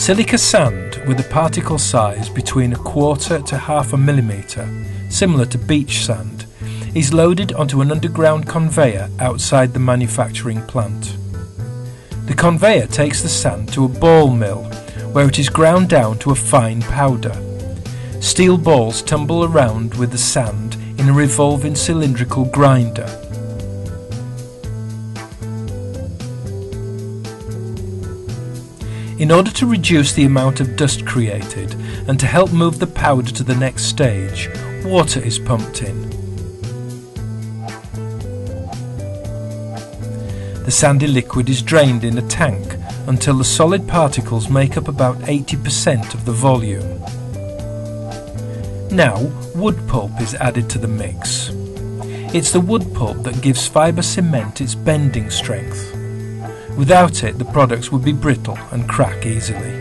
Silica sand with a particle size between 1/4 to 1/2 millimetre, similar to beach sand, is loaded onto an underground conveyor outside the manufacturing plant. The conveyor takes the sand to a ball mill, where it is ground down to a fine powder. Steel balls tumble around with the sand in a revolving cylindrical grinder. In order to reduce the amount of dust created and to help move the powder to the next stage, water is pumped in. The sandy liquid is drained in a tank until the solid particles make up about 80% of the volume. Now, wood pulp is added to the mix. It's the wood pulp that gives fibre cement its bending strength. Without it, the products would be brittle and crack easily.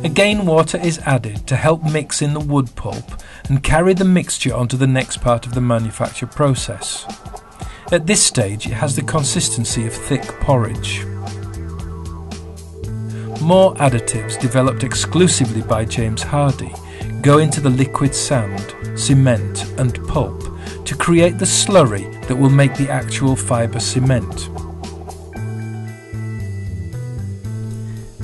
Again, water is added to help mix in the wood pulp and carry the mixture onto the next part of the manufacture process. At this stage, it has the consistency of thick porridge. More additives developed exclusively by James Hardie go into the liquid sand, cement and pulp to create the slurry that will make the actual fibre cement.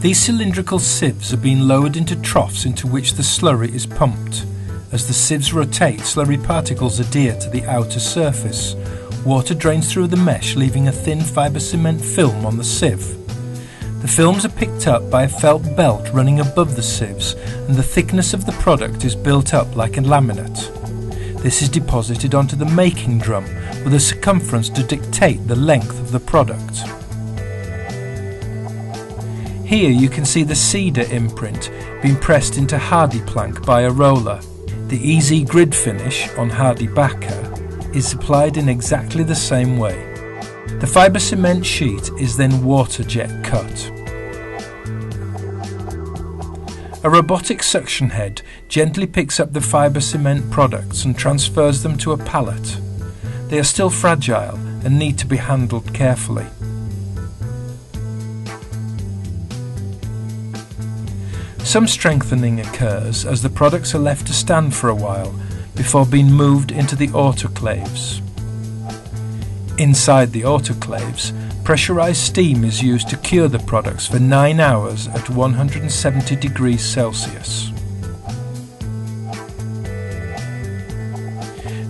These cylindrical sieves are being lowered into troughs into which the slurry is pumped. As the sieves rotate, slurry particles adhere to the outer surface. Water drains through the mesh, leaving a thin fibre cement film on the sieve. The films are picked up by a felt belt running above the sieves, and the thickness of the product is built up like a laminate. This is deposited onto the making drum with a circumference to dictate the length of the product. Here you can see the cedar imprint being pressed into Hardie plank by a roller. The easy grid finish on Hardie backer is applied in exactly the same way. The fibre cement sheet is then water jet cut. A robotic suction head gently picks up the fibre cement products and transfers them to a pallet. They are still fragile and need to be handled carefully. Some strengthening occurs as the products are left to stand for a while before being moved into the autoclaves. Inside the autoclaves, pressurized steam is used to cure the products for 9 hours at 170 degrees Celsius.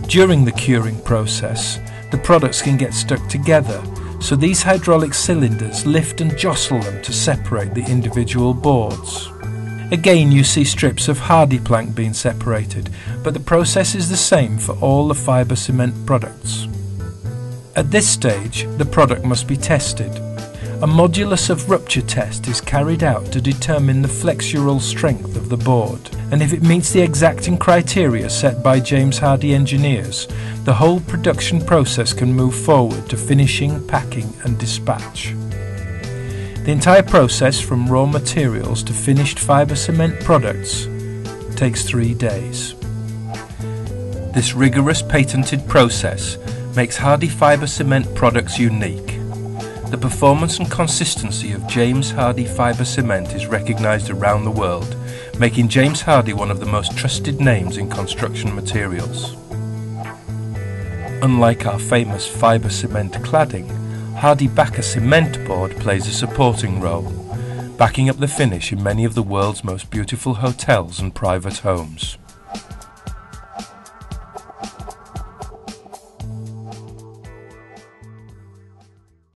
During the curing process, the products can get stuck together, so these hydraulic cylinders lift and jostle them to separate the individual boards. Again, you see strips of Hardie plank being separated, but the process is the same for all the fibre cement products. At this stage, the product must be tested. A modulus of rupture test is carried out to determine the flexural strength of the board, and if it meets the exacting criteria set by James Hardie engineers, the whole production process can move forward to finishing, packing and dispatch. The entire process from raw materials to finished fibre cement products takes 3 days. This rigorous patented process makes Hardie fibre cement products unique. The performance and consistency of James Hardie fibre cement is recognised around the world, making James Hardie one of the most trusted names in construction materials. Unlike our famous fibre cement cladding, Hardie backer cement board plays a supporting role, backing up the finish in many of the world's most beautiful hotels and private homes.